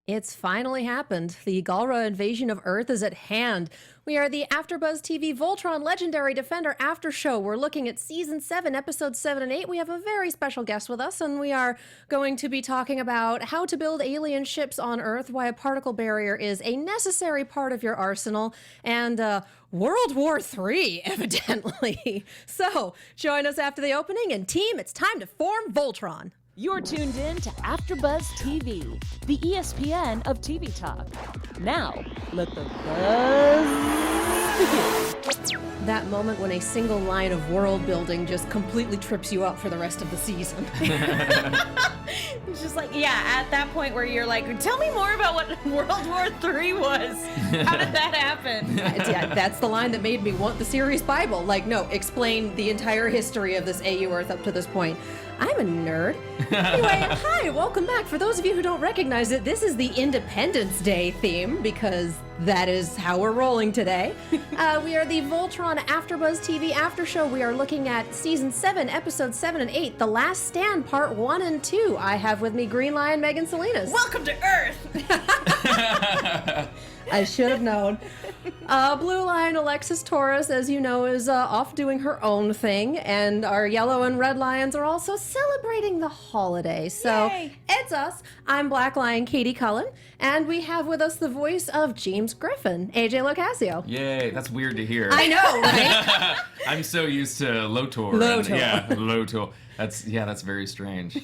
It's finally happened. The Galra invasion of Earth is at hand. We are the AfterBuzz TV Voltron Legendary Defender After Show. We're looking at Season 7, Episodes 7 and 8. We have a very special guest with us, and we are going to be talking about how to build alien ships on Earth, why a particle barrier is a necessary part of your arsenal, and World War III, evidently. So, join us after the opening, and team, it's time to form Voltron. You're tuned in to AfterBuzz TV, the ESPN of TV talk. Now, let the buzz begin. That moment when a single line of world building just completely trips you up for the rest of the season. It's just like, yeah, at that point where you're like, tell me more about what World War III was. How did that happen? Yeah, that's the line that made me want the series Bible. Like, no, explain the entire history of this AU Earth up to this point. I'm a nerd. Anyway, hi, welcome back. For those of you who don't recognize it, this is the Independence Day theme because that is how we're rolling today. We are the Voltron AfterBuzz TV After Show. We are looking at Season 7, Episodes 7 and 8, The Last Stand, Part 1 and 2. I have with me Green Lion Megan Salinas. Welcome to Earth! I should have known. Blue Lion Alexis Torres, as you know, is off doing her own thing, and our yellow and red lions are also celebrating the holiday. So Yay. It's us. I'm Black Lion Katie Cullen, and we have with us the voice of James Griffin, AJ LoCascio. Yay, that's weird to hear. I know, right? I'm so used to Lotor. Lotor. Yeah, Lotor. That's very strange.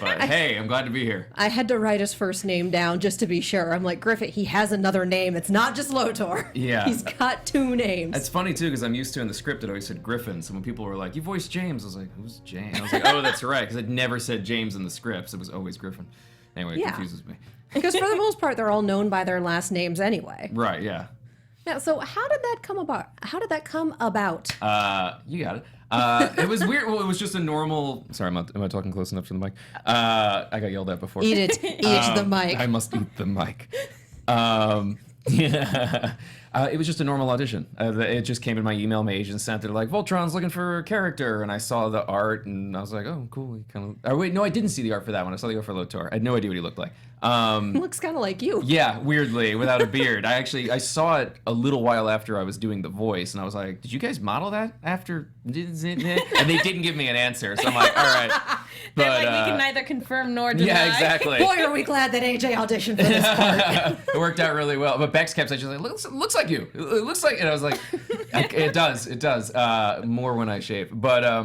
But hey, I'm glad to be here. I had to write his first name down just to be sure. I'm like, Griffin, he has another name. It's not just Lotor. Yeah. He's got two names. It's funny too because I'm used to in the script it always said Griffin. So when people were like, "You voiced James," I was like, "Who's James?" I was like, "Oh, that's right," because it never said James in the scripts. It was always Griffin. Anyway, it Yeah. confuses me. Because for the most part, they're all known by their last names anyway. Right? Yeah. Yeah, so how did that come about? You got it. It was weird. Well, it was just a normal. Sorry, am I talking close enough to the mic? I got yelled at before. Eat it. Eat the mic. I must eat the mic. Yeah. It was just a normal audition. It just came in my email. My agent sent it like, Voltron's looking for a character, and I saw the art, and I was like, oh, cool. He kind of. Oh wait, no, I didn't see the art for that one. I saw the art for Lotor. I had no idea what he looked like. Looks kind of like you. Yeah, weirdly, without a beard. I saw it a little while after I was doing the voice, and I was like, did you guys model that after? And they didn't give me an answer, so I'm like, all right. They're like, we can neither confirm nor deny. Yeah, exactly. Boy, are we glad that AJ auditioned for this part. It worked out really well. But Bex kept saying, she's like, looks like you. It looks like, and I was like, it does. More when I shave. But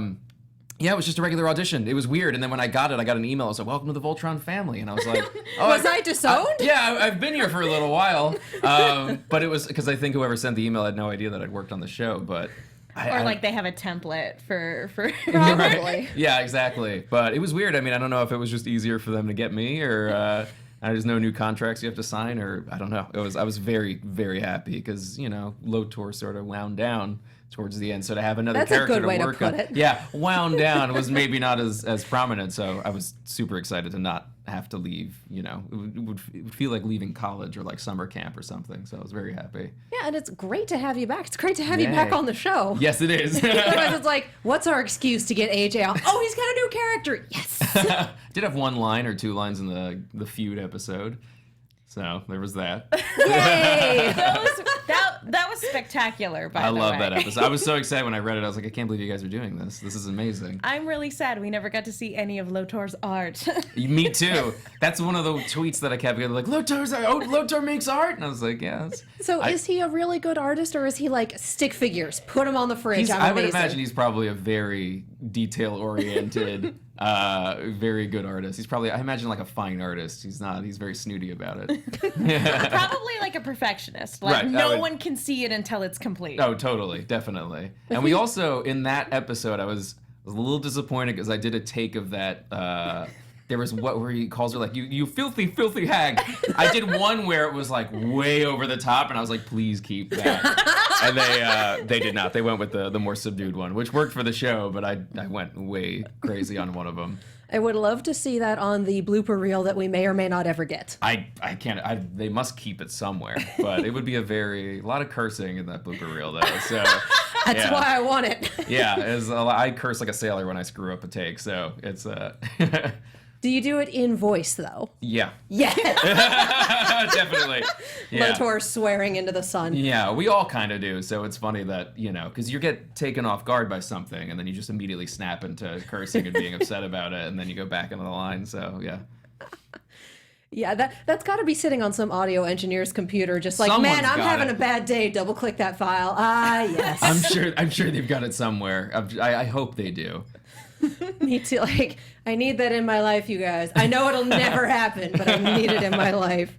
yeah, it was just a regular audition. It was weird. And then when I got it, I got an email. I was like, welcome to the Voltron family. And I was like, oh. Was I disowned? Yeah, I've been here for a little while. But it was because I think whoever sent the email had no idea that I'd worked on the show. But Or like they have a template for Probably. Right. Yeah, exactly. But it was weird. I mean, I don't know if it was just easier for them to get me or there's no new contracts you have to sign or I don't know. I was very, very happy because, Lotor sort of wound down towards the end. So to have another That's a character good way to work to put on. it. Yeah, wound down was maybe not as prominent. So I was super excited to not have to leave, it would feel like leaving college or like summer camp or something. So I was very happy. Yeah, and it's great to have you back. It's great to have you back on the show. Yes, it is. Otherwise, it's like, what's our excuse to get AJ out? Oh, he's got a new character. Yes. Did have one line or two lines in the feud episode. So there was that. Yay. That was spectacular, by the way. I love that episode. I was so excited when I read it. I was like, I can't believe you guys are doing this. This is amazing. I'm really sad we never got to see any of Lotor's art. Me too. That's one of the tweets that I kept getting, like, Lotor makes art? And I was like, yeah. So is he a really good artist, or is he like stick figures? Put him on the fridge. I would amazing. imagine he's probably a very detail-oriented, very good artist. He's probably, I imagine, like a fine artist. He's not. He's very snooty about it. Probably like a perfectionist. Like Right, no one can see it until it's complete. Oh, totally, definitely. And we also, in that episode, I was a little disappointed because I did a take of that. There was where he calls her like, you filthy, filthy hag. I did one where it was like way over the top, and I was like, please keep that. And they did not. They went with the more subdued one, which worked for the show, but I went way crazy on one of them. I would love to see that on the blooper reel that we may or may not ever get. I can't. They must keep it somewhere, but it would be a lot of cursing in that blooper reel, though. So That's why I want it. Yeah, I curse like a sailor when I screw up a take. So it's Do you do it in voice, though? Yeah. Yes. Definitely. Yeah. Lotor swearing into the sun. Yeah, we all kind of do. So it's funny that, because you get taken off guard by something and then you just immediately snap into cursing and being upset about it. And then you go back into the line. So, yeah. Yeah, that's got to be sitting on some audio engineer's computer, just like, Someone's man, I'm got having it. a bad day. Double click that file. Ah, yes. I'm sure they've got it somewhere. I hope they do. Me too. Like, I need that in my life, you guys. I know it'll never happen, but I need it in my life.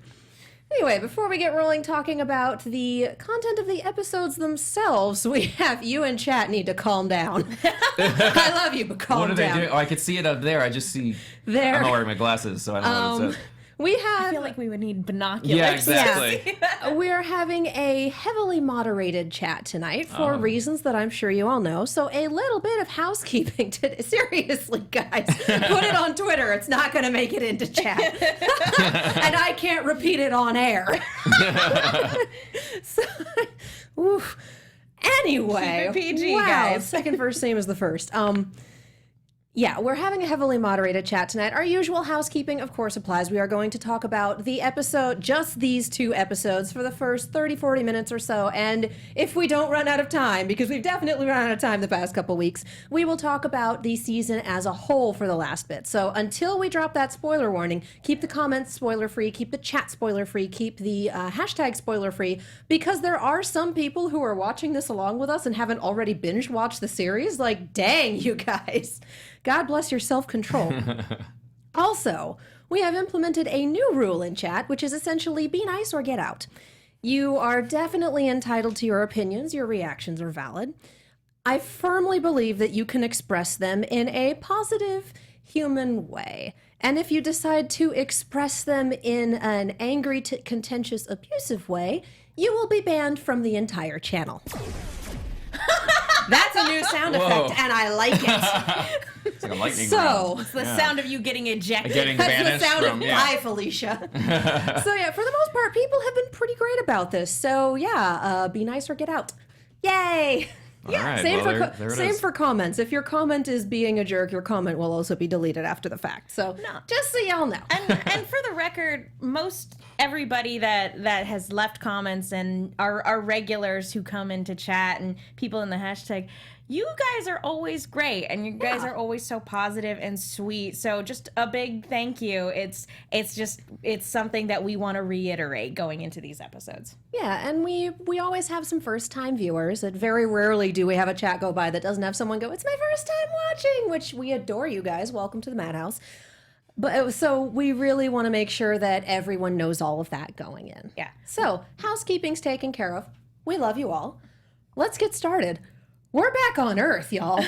Anyway, before we get rolling talking about the content of the episodes themselves, we have you and chat need to calm down. I love you, but calm What are down. they doing? Oh, I could see it up there. I just see. There. I'm not wearing my glasses, so I don't know what it says. We have. I feel like we would need binoculars. Yeah, exactly. We're having a heavily moderated chat tonight for reasons that I'm sure you all know. So a little bit of housekeeping today. Seriously, guys, put it on Twitter. It's not going to make it into chat. And I can't repeat it on air. So, oof. Anyway. Keep it PG, wow, guys. second verse, same as the first. Yeah, we're having a heavily moderated chat tonight. Our usual housekeeping, of course, applies. We are going to talk about the episode, just these 2 episodes, for the first 30, 40 minutes or so. And if we don't run out of time, because we've definitely run out of time the past couple weeks, we will talk about the season as a whole for the last bit. So until we drop that spoiler warning, keep the comments spoiler-free, keep the chat spoiler-free, keep the hashtag spoiler-free, because there are some people who are watching this along with us and haven't already binge-watched the series. Like, dang, you guys. God bless your self-control. Also, we have implemented a new rule in chat, which is essentially be nice or get out. You are definitely entitled to your opinions. Your reactions are valid. I firmly believe that you can express them in a positive, human way. And if you decide to express them in an angry, contentious, abusive way, you will be banned from the entire channel. That's a new sound effect, and I like it. It's like a lightning So, It's the sound of you getting ejected. Getting that's the banished sound from, of bye, Felicia. So yeah, for the most part, people have been pretty great about this. So yeah, be nice or get out. Yay! All right, Same well, for there it same is. for comments. If your comment is being a jerk, your comment will also be deleted after the fact. So just so y'all know. and for the record, most everybody that has left comments and our regulars who come into chat and people in the hashtag, you guys are always great, and you guys are always so positive and sweet. So just a big thank you. It's something that we want to reiterate going into these episodes. Yeah, and we always have some first-time viewers. And very rarely do we have a chat go by that doesn't have someone go, "It's my first time watching," which we adore you guys. Welcome to the Madhouse. But so we really want to make sure that everyone knows all of that going in. Yeah. So housekeeping's taken care of. We love you all. Let's get started. We're back on Earth, y'all.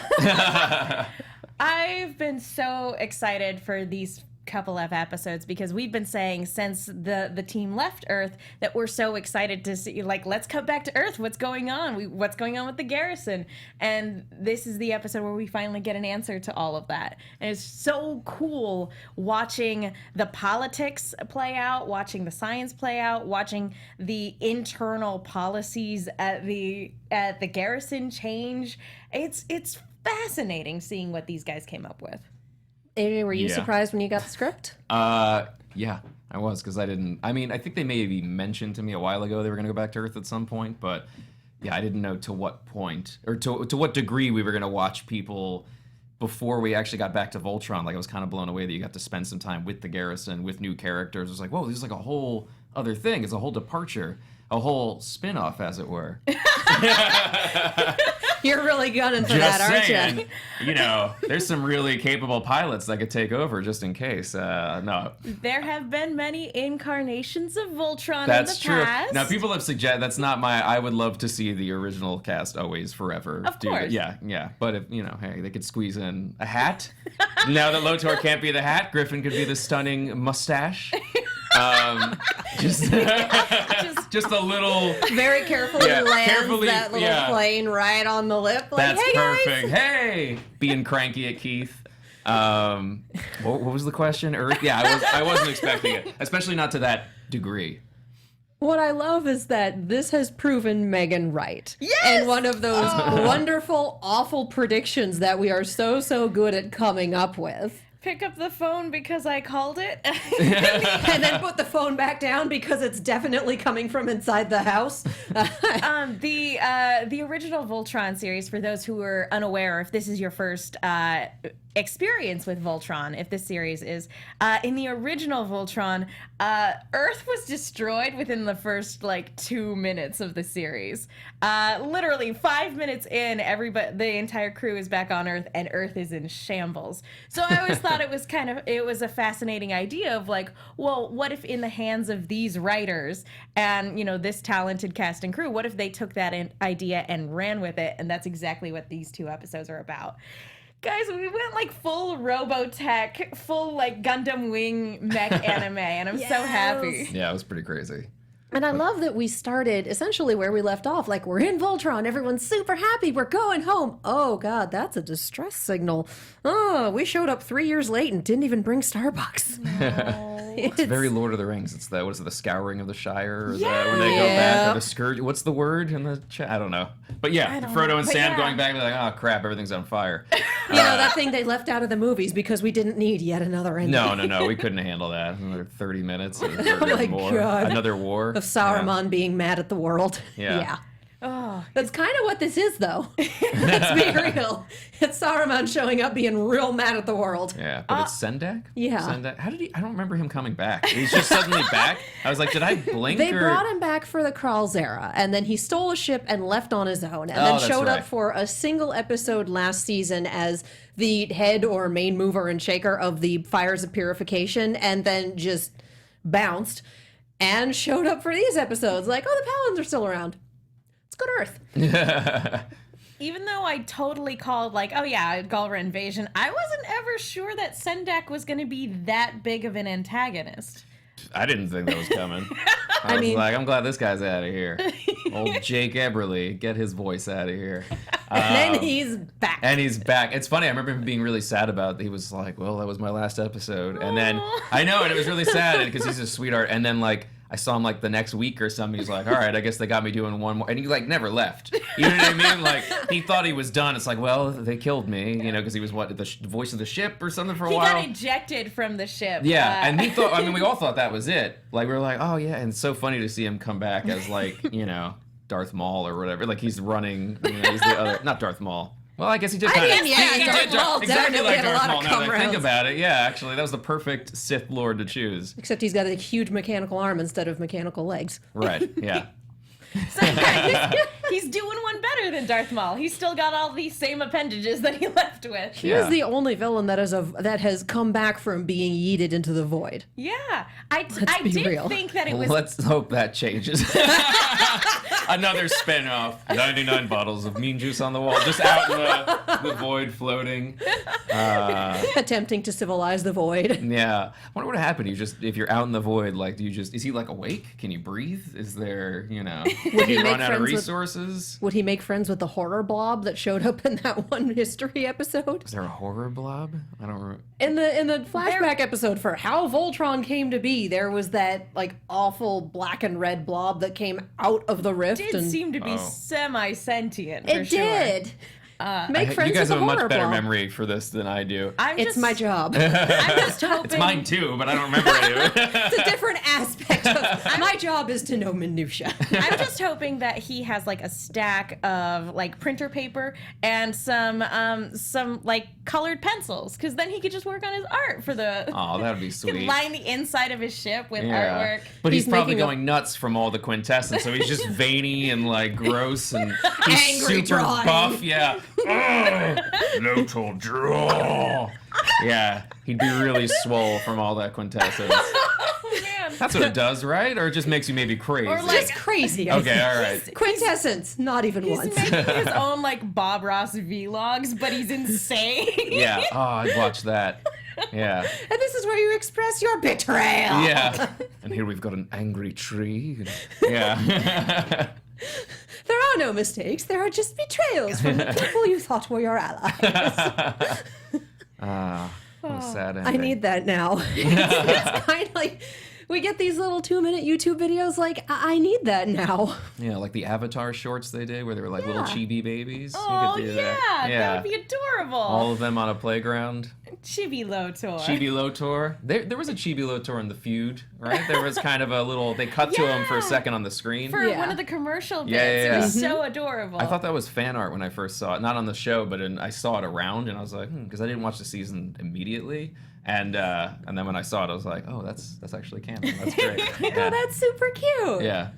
I've been so excited for these couple of episodes because we've been saying since the team left Earth that we're so excited to see, like, let's come back to Earth. What's going on? What's going on with the Garrison? And this is the episode where we finally get an answer to all of that. And it's so cool watching the politics play out, watching the science play out, watching the internal policies at the Garrison change. It's fascinating seeing what these guys came up with. AJ, were you Yeah. surprised when you got the script? Yeah, I was, because I think they maybe mentioned to me a while ago they were going to go back to Earth at some point, but yeah, I didn't know to what point, or to what degree we were going to watch people before we actually got back to Voltron. Like, I was kind of blown away that you got to spend some time with the Garrison, with new characters. It was like, whoa, this is like a whole other thing. It's a whole departure, a whole spin-off, as it were. You're really gunning for Just that, aren't saying, you? there's some really capable pilots that could take over just in case. No, There have been many incarnations of Voltron that's in the true. past. Now, people have suggested that's not my. I would love to see the original cast always forever. Of do that. course. Yeah. But if hey, they could squeeze in a hat. Now that Lotor can't be the hat, Griffin could be the stunning mustache. Just a little. Very carefully Yeah, lands carefully, that little yeah. plane right on the lip. Like, That's hey, guys. perfect. Hey, being cranky at Keith. What was the question? Earth? Yeah, I wasn't expecting it, especially not to that degree. What I love is that this has proven Megan right. Yes! And one of those wonderful, awful predictions that we are so good at coming up with. Pick up the phone because I called it. And then put the phone back down because it's definitely coming from inside the house. The original Voltron series, for those who are unaware, if this is your first experience with Voltron, if this series is, in the original Voltron, Earth was destroyed within the first 2 minutes of the series. Literally 5 minutes in, the entire crew is back on Earth, and Earth is in shambles. So I always thought it was a fascinating idea of well, what if in the hands of these writers and this talented cast and crew, what if they took that idea and ran with it? And that's exactly what these 2 episodes are about. Guys, we went full Robotech, full Gundam Wing mech anime, and I'm so happy. Yeah, it was pretty crazy. And I love that we started essentially where we left off. We're in Voltron. Everyone's super happy. We're going home. Oh, God, that's a distress signal. Oh, we showed up 3 years late and didn't even bring Starbucks. No. It's very Lord of the Rings. It's what is it, the scouring of the Shire? Or is that when they go back? Or the scourge? What's the word in the chat? I don't know. But yeah, Frodo and Sam going back and be oh, crap, everything's on fire. That thing they left out of the movies because we didn't need yet another ending. No, we couldn't handle that. Another 30 minutes or more. God. Another war. Of Saruman being mad at the world. Yeah. Oh, That's kind of what this is, though. Let's be real. It's Saruman showing up being real mad at the world. Yeah, but it's Sendak? Yeah. Sendak. How did he? I don't remember him coming back. He's just suddenly back. I was like, did I blink? They or... brought him back for the Krall's era, and then he stole a ship and left on his own, and then that's showed right. up for a single episode last season as the head or main mover and shaker of the Fires of Purification, and then just bounced and showed up for these episodes. The Paladins are still around. Let's go to Earth. even though I totally called Galra invasion, I wasn't ever sure that Sendak was going to be that big of an antagonist. I didn't think that was coming. I was I'm glad this guy's out of here. Old Jake Eberly, get his voice out of here. And then he's back. And he's back. It's funny, I remember him being really sad about it. He was like, well, that was my last episode. And then, I know, and it was really sad because he's a sweetheart. And then, I saw him the next week or something. He's like, all right, I guess they got me doing one more. And he never left. You know what I mean? He thought he was done. It's well, they killed me, because he was the voice of the ship or something for a while. He got ejected from the ship. Yeah, and he thought, we all thought that was it. We were oh yeah, and it's so funny to see him come back as Darth Maul or whatever. He's running, he's the other, not Darth Maul. Well, I guess he did kind of. Darth Maul exactly definitely like had a Darth lot Maul. of Now that I think come-rounds. about it, yeah, actually, that was the perfect Sith Lord to choose. Except he's got a huge mechanical arm instead of mechanical legs. Right. Yeah. So he's doing one better than Darth Maul. He's still got all these same appendages that he left with. He is the only villain that has come back from being yeeted into the void. Yeah, I be did real. think that it was. Let's hope that changes. Another spin-off. 99 bottles of mean juice on the wall, just out in the void floating. Attempting to civilize the void. Yeah. I wonder what happened. If you're out in the void, is he awake? Can you breathe? Is there, did he run out of resources? Would he make friends with the horror blob that showed up in that one history episode? Was there a horror blob? I don't remember. In the flashback episode for how Voltron came to be, there was that awful black and red blob that came out of the rift. It did seem to be semi-sentient. It did. Make friends you guys with the have a much horror better blob. memory for this than I do. It's my job. I'm just hoping. It's mine too, but I don't remember any of it. It's a different aspect of my job is to know minutia. I'm just hoping that he has a stack of printer paper and some colored pencils, because then he could just work on his art for the. Oh, that would be He sweet. could line the inside of his ship with artwork. But he's probably making going nuts from all the quintessence, so he's just veiny and gross and he's Angry super drawing. buff. Yeah. Little draw. Yeah, he'd be really swole from all that quintessence. Oh man. That's what it does, right? Or it just makes you maybe crazy? Or Just crazy. I Okay, think. all right. Quintessence, not even He's once. making his own Bob Ross vlogs, but he's insane. Yeah. Oh, I'd watch that. Yeah. And this is where you express your betrayal. Yeah. And here we've got an angry tree. Yeah. There are no mistakes. There are just betrayals from the people you thought were your allies. What a sad I ending. need that now. It's kind of we get these little 2-minute YouTube videos. I need that now. Yeah, like the Avatar shorts they did, where they were little chibi babies. Oh you could do yeah, that. that would be adorable. All of them on a playground. Chibi Lotor. Chibi Lotor. There was a Chibi Lotor in the feud, right? There was kind of a little. They cut to him for a second on the screen. For Yeah. one of the commercial bits. Yeah. It was so adorable. I thought that was fan art when I first saw it. Not on the show, but I saw it around, and I was like, because I didn't watch the season immediately. And then when I saw it, I was like, oh, that's actually canon. That's great. Oh, that's super cute. Yeah.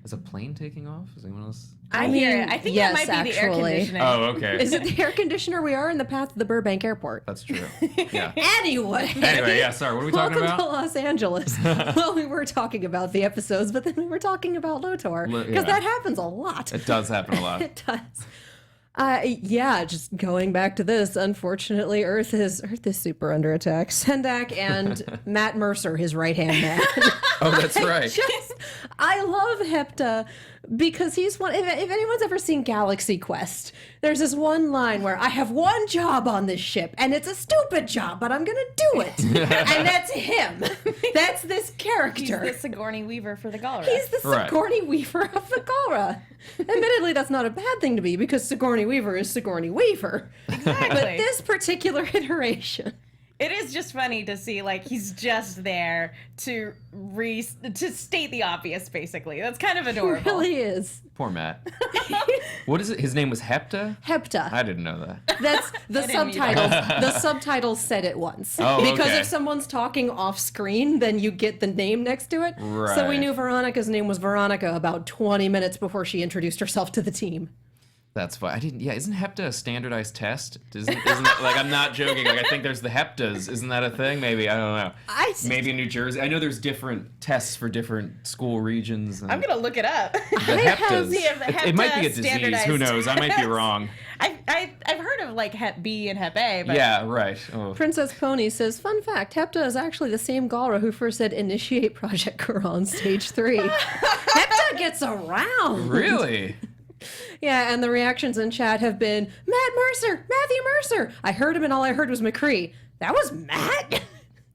Is a plane taking off? Is anyone else? I hear it. I think yes, that might be the air actually. conditioning. Oh, okay. Is it the air conditioner? We are in the path of the Burbank Airport. That's true. Yeah. Anyway. Anyway, yeah, sorry. What are we talking Welcome about? to Los Angeles. Well, we were talking about the episodes, but then we were talking about Lotor. Because Yeah. that happens a lot. It does happen a lot. It does. Yeah, just going back to this, unfortunately, Earth is super under attack. Sendak and Matt Mercer, his right-hand man. Oh, that's right. I love Hepta because he's one. If anyone's ever seen Galaxy Quest, there's this one line where I have one job on this ship, and it's a stupid job, but I'm gonna do it. And that's him. That's this character. He's the Sigourney Weaver for the Galra. He's the Right. Sigourney Weaver of the Galra. Admittedly, that's not a bad thing to be because Sigourney Weaver is Sigourney Weaver. Exactly. But this particular iteration. It is just funny to see, like, he's just there to state the obvious, basically. That's kind of It adorable. really is. Poor Matt. What is it? His name was Hepta? Hepta. I didn't know that. That's the didn't either. subtitles. The subtitles said it once. Oh, because okay. if someone's talking off screen, then you get the name next to it. So we Right. knew Veronica's name was Veronica about 20 minutes before she introduced herself to the team. That's fine. I didn't. Yeah, isn't Hepta a standardized test? Isn't that, like, I'm not joking. Like, I think there's the Heptas. Isn't that a thing? Maybe, I don't know. Maybe in New Jersey. I know there's different tests for different school regions. And I'm going to look it up. the have Heptas. the It might be a Hepta disease. Who knows? I might be standardized wrong. I've heard of, like, Hep B and Hep A, but Yeah, right. Oh. Princess Pony says, fun fact, Hepta is actually the same Galra who first said initiate Project Cora on stage 3. Hepta gets around. Really? Yeah, and the reactions in chat have been, Matthew Mercer. I heard him and all I heard was McCree. That was Matt?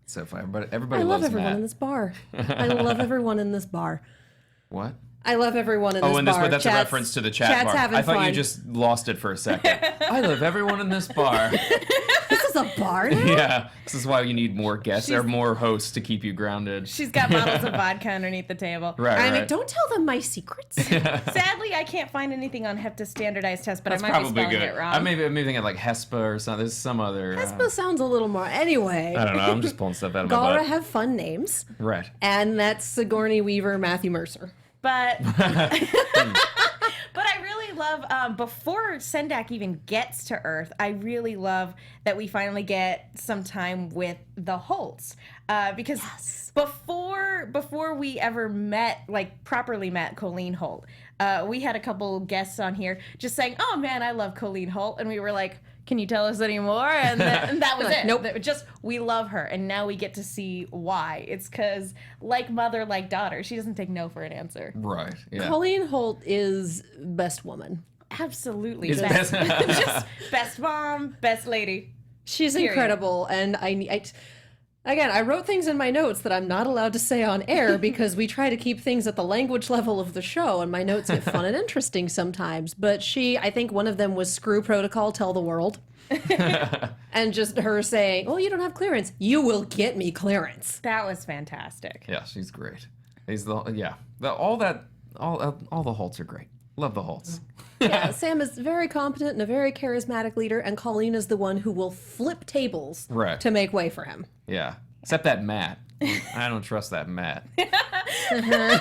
So fun. But everybody I love loves everyone Matt. in this bar. I love everyone in this bar. What? I love everyone in this bar. Oh, and that's a Chat's- reference to the chat chat's bar. having I thought fun. you just lost it for a second. I love everyone in this bar. This is a bar now? Yeah, this is why you need more guests or more hosts to keep you grounded. she's got bottles of vodka underneath the table. Right, I mean, right. don't tell them my secrets. Sadly, I can't find anything on Hepta's standardized test, but That's I might be probably spelling good. it wrong. I maybe thinking like Hespa or something. There's some other. Hespa sounds a little more. Anyway. I don't know. I'm just pulling stuff out of my Galra butt. have fun names. Right. And that's Sigourney Weaver, Matthew Mercer. But I really love, before Sendak even gets to Earth, I really love that we finally get some time with the Holts. Because before we ever met, like properly met Colleen Holt, we had a couple guests on here just saying, oh man, I love Colleen Holt. And we were like, can you tell us any more? And that was it. Nope. Just, we love her. And now we get to see why. It's because, like mother, like daughter, she doesn't take no for an answer. Right. Yeah. Colleen Holt is best woman. Absolutely. Is Best, best- just best mom, best lady. She's Period. incredible. And again, I wrote things in my notes that I'm not allowed to say on air because we try to keep things at the language level of the show, and my notes get fun and interesting sometimes. But I think one of them was screw protocol, tell the world. And just her saying, oh, you don't have clearance. You will get me clearance. That was fantastic. Yeah, she's great. All the Holts are great. Love the Holts. Yeah, Sam is very competent and a very charismatic leader, and Colleen is the one who will flip tables Right. to make way for him. Yeah. Except that Matt. I don't trust that Matt.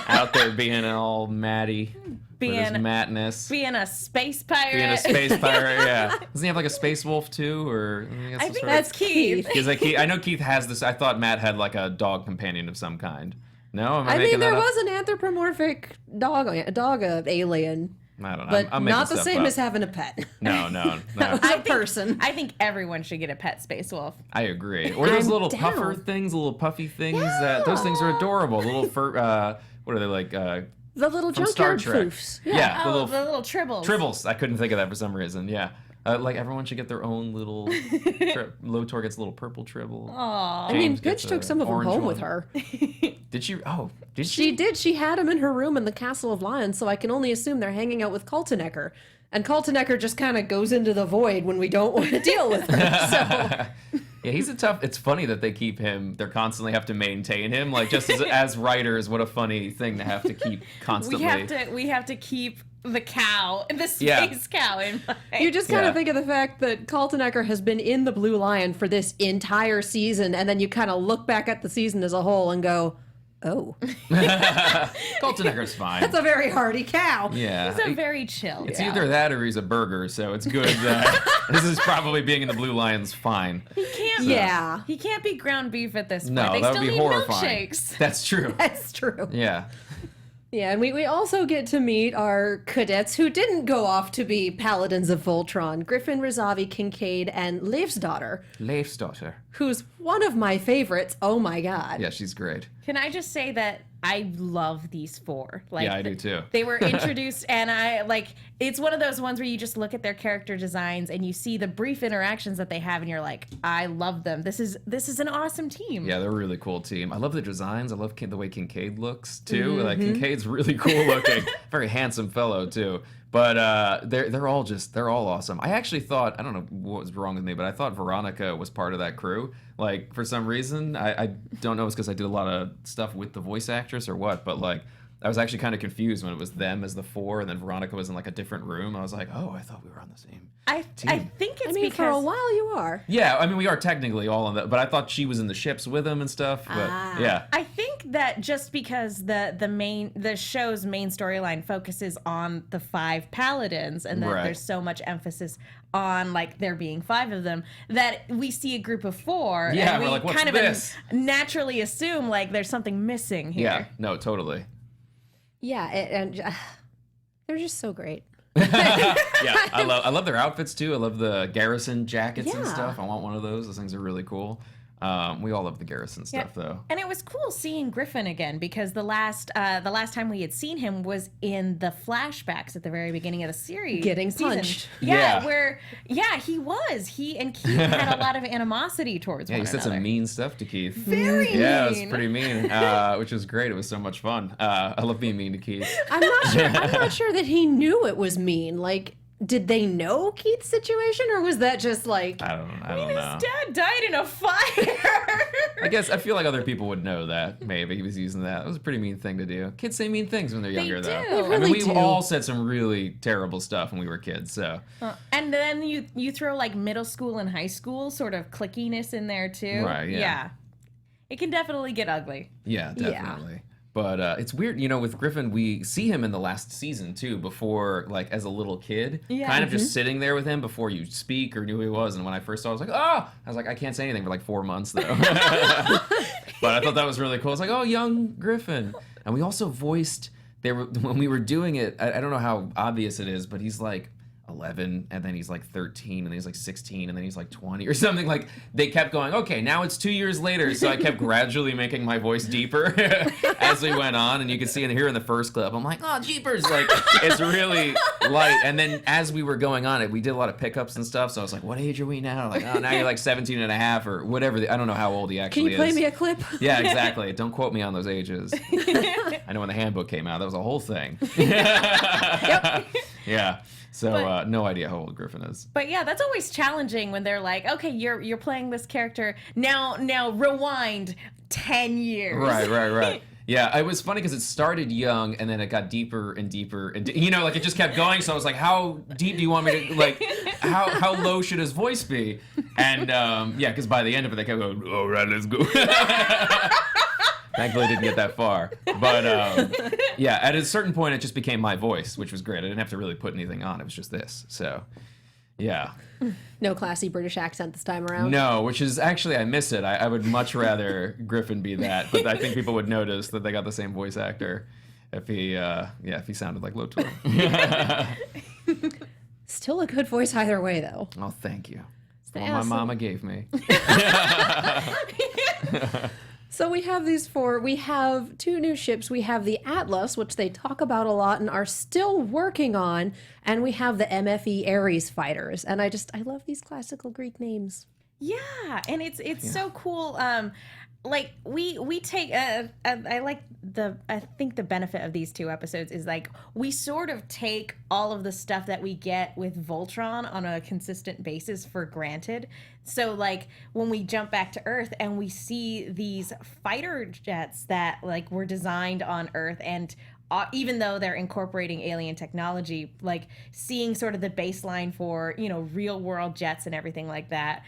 Out there being all Matty. With his Mattness. Being a space pirate. Being a space pirate, yeah. Doesn't he have like a space wolf too? Or I think that's Keith. Because like I know Keith has this. I thought Matt had like a dog companion of some kind. No, am I I making mean, there that up? was an anthropomorphic dog alien, I don't know. but I'm making not the stuff same up. as having a pet. No. A person. I think everyone should get a pet space wolf. I agree. Or those I'm little down. puffer things, little puffy things. Those things are adorable. Little fur. What are they like? The little From Star junkyard Trek. foofs. Yeah, Oh, the little tribbles. tribbles. I couldn't think of that for some reason. Yeah. Like everyone should get their own little. Lotor gets a little purple tribble. Aw. I mean, James gets Pitch took a some of them orange home one. with her. Did she? Oh, did She did. She had them in her room in the Castle of Lions, so I can only assume they're hanging out with Cullen. And Kaltenecker just kind of goes into the void when we don't want to deal with her. So Yeah, he's a tough. It's funny that they keep him. They're constantly have to maintain him. Like just as writers, what a funny thing to have to keep constantly. We have to keep the cow, the space cow in mind. you just kind of think of the fact that Kaltenecker has been in the Blue Lion for this entire season, and then you kind of look back at the season as a whole and go, oh, Kaltenecker's fine. that's a very hardy cow. Yeah, He's a very chill. it's cow. either that or he's a burger. So it's good that this is probably being in the Blue Lion's fine. He can't. Yeah. He can't be ground beef at this point. No, they that still would be need horrifying. milkshakes. That's true. That's true. Yeah. Yeah, and we also get to meet our cadets who didn't go off to be Paladins of Voltron, Griffin, Rizavi, Kincaid, and Leif's daughter, Leif's daughter. who's one of my favorites. Oh my god. Yeah, she's great. Can I just say that I love these four? Like, Yeah, I do too. They were introduced, and I like. It's one of those ones where you just look at their character designs and you see the brief interactions that they have, and you're like, I love them. This is an awesome team. Yeah, they're a really cool team. I love the designs. I love the way Kincaid looks too. Like Kincaid's really cool looking, very handsome fellow too. But they're all awesome. I actually thought, I don't know what was wrong with me, but I thought Veronica was part of that crew. Like for some reason, I don't know if it's because I did a lot of stuff with the voice actress or what, but like I was actually kind of confused when it was them as the four and then Veronica was in like a different room. I was like, oh, I thought we were on the same I team. think it's I mean, because for a while you are. Yeah, I mean, we are technically all on that, but I thought she was in the ships with him and stuff. But yeah. I think that just because the show's main storyline focuses on the 5 paladins and that Right. there's so much emphasis on like there being 5 of them that we see a group of 4 Yeah, and we we're like, what's kind of this? naturally assume like there's something missing here. Yeah, no, totally. Yeah, and they're just so great. Yeah, I love their outfits too. I love the Garrison jackets and Yeah. stuff. I want one of those. Those things are really cool. We all love the Garrison stuff though. And it was cool seeing Griffin again because the last time we had seen him was in the flashbacks at the very beginning of the series. Getting season. punched. Yeah, Yeah. he was. He and Keith had a lot of animosity towards Yeah, one he said another. some mean stuff to Keith. Very Yeah, it was mean. pretty mean, which was great. It was so much fun. I love being mean to Keith. I'm not sure that he knew it was mean. Like, did they know Keith's situation, or was that just like I don't His know. dad died in a fire. I feel like other people would know that. Maybe he was using that. It was a pretty mean thing to do. Kids say mean things when they're younger, though. do. They I mean, really we do. all said some really terrible stuff when we were kids. So And then you throw like middle school and high school sort of clickiness in there too. Right, yeah. It can definitely get ugly. yeah, definitely. But it's weird, with Griffin, we see him in the last season, too, before, like, as a little kid. Yeah. Kind of just sitting there with him before you speak or knew who he was. And when I first saw it, I was like, oh! I was like, I can't say anything for, like, 4 months, though. But I thought that was really cool. It's like, oh, young Griffin. And we also voiced, when we were doing it, I don't know how obvious it is, but he's, like, 11, and then he's like 13, and then he's like 16, and then he's like 20 or something. Like they kept going, okay, now it's 2 years later. So I kept gradually making my voice deeper as we went on, and you could see in here in the first clip, I'm like, oh, jeepers, like it's really light. And then as we were going on it, we did a lot of pickups and stuff. So I was like, what age are we now? Like, oh, now you're like 17 and a half or whatever. I don't know how old he can actually you play is. me a clip? Yeah, exactly. Don't quote me on those ages. I know when the handbook came out, that was a whole thing. Yeah. So no idea how old Griffin is. But yeah, that's always challenging when they're like, okay, you're playing this character. Now rewind 10 years. Right. Yeah, it was funny because it started young and then it got deeper and deeper. And like it just kept going. So I was like, how deep do you want me to, like, how low should his voice be? And yeah, because by the end of it, they kept going, all right, let's go. Thankfully, didn't get that far. But yeah, at a certain point, it just became my voice, which was great. I didn't have to really put anything on. It was just this. So, yeah. No classy British accent this time around. No, which is actually, I miss it. I would much rather Griffin be that. But I think people would notice that they got the same voice actor if he sounded like Lotor. Still a good voice either way, though. Oh, thank you. It's the one Awesome. my mama gave me. So we have these 4. We have 2 new ships. We have the Atlas, which they talk about a lot and are still working on. And we have the MFE Ares fighters. And I love these classical Greek names. Yeah, and it's so cool. like we take I think the benefit of these 2 episodes is like we sort of take all of the stuff that we get with Voltron on a consistent basis for granted. So like when we jump back to Earth and we see these fighter jets that like were designed on Earth, and even though they're incorporating alien technology, like seeing sort of the baseline for, you know, real world jets and everything like that,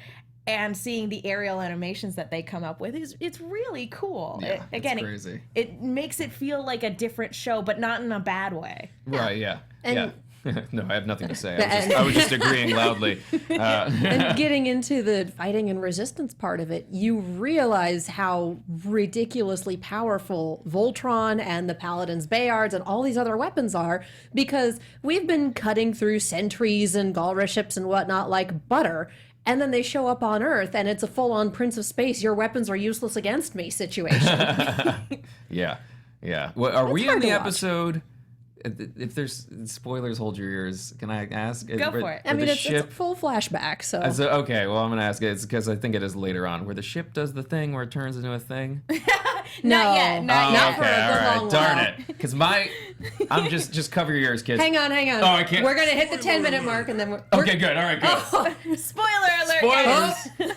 and seeing the aerial animations that they come up with, it's really cool. Yeah, Again, it's crazy. It makes it feel like a different show, but not in a bad way. Right, yeah. And- yeah. No, I have nothing to say. I was just agreeing loudly. And getting into the fighting and resistance part of it, you realize how ridiculously powerful Voltron and the Paladins Bayards and all these other weapons are, because we've been cutting through sentries and Galra ships and whatnot like butter. And then they show up on Earth, and it's a full-on Prince of Space, your weapons are useless against me situation. Yeah. Well, are we in hard the to watch. episode? If there's spoilers, hold your ears. Can I ask? Go for it. I mean, it's a full flashback, so... Okay, well, I'm going to ask it. It's because I think it is later on, where the ship does the thing where it turns into a thing. Not yet. Not for a all good right. long Darn while. it. Because just cover your ears, kids. Hang on. Oh, I can't. We're going to hit the 10-minute mark, and then we're... Okay, good. All right, good. Spoiler alert. guys. Spoilers.